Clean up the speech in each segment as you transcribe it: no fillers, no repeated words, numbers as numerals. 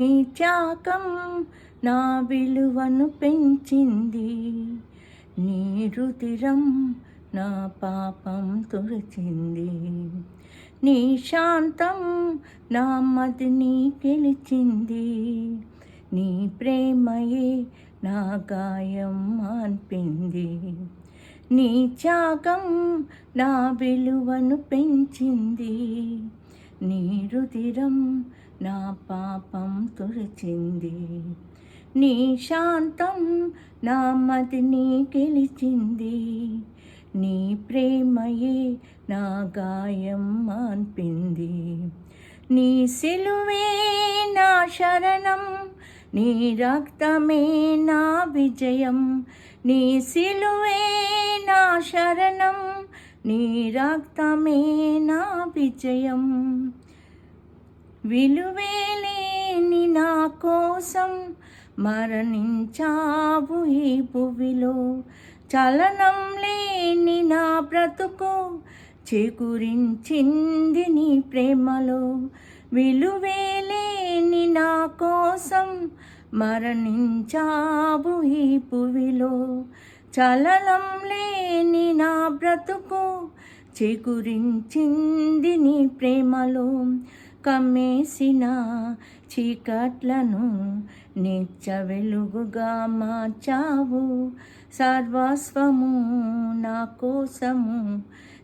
నీ త్యాగం నా విలువను పెంచింది, నీ రుధిరం నా పాపం తుడిచింది, నీ శాంతం నా మదిని గెలిచింది, నీ ప్రేమయే నా గాయం మాన్పింది, నీ త్యాగం నా విలువను పెంచింది, నీ రుధిరం నా పాపం తుడిచింది, నీ శాంతం నా మదిని గెలిచింది, నీ ప్రేమయే నా గాయం మాన్పింది, నీ సిలువే నా శరణం, నీ రక్తమే నా విజయం, నీ సిలువే నా శరణం, నీ రక్తమే నా విజయం. విలువేలేని నా కోసం మరణించావు ఈ భువిలో, చలనం లేని నా బ్రతుకు చేకూరించింది నీ ప్రేమలో. విలువేలేని నా కోసం మరణించావు ఈ భువిలో, చలనం లేని నా బ్రతుకు చేకూరించింది నీ ప్రేమలో. కమ్మేసిన చీకట్లను నిత్య వెలుగుగా మార్చావు, సర్వస్వము నా కోసము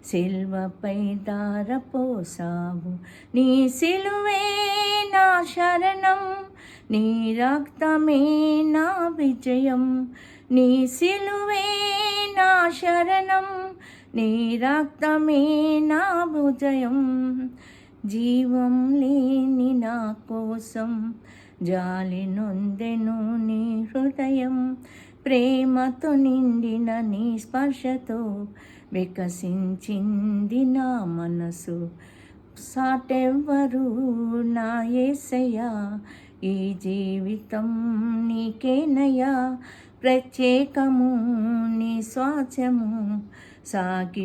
సిల్వపై ధారపోసావు, నీ సిలువే నా శరణం, నీ రక్తమే నా విజయం, నీ సిలువే నా శరణం, నీ రక్తమే నా విజయం. జీవం లేని నా కోసం జాలి నొందెను నీ హృదయం, ప్రేమతో నిండిన నీ స్పర్శతో వికసించింది నా మనసు. సాటెవ్వరు నా యేసయ్యా, ఈ జీవితం నీకేనయ్యా, ప్రత్యేకము నీ స్వాస్యము సాగి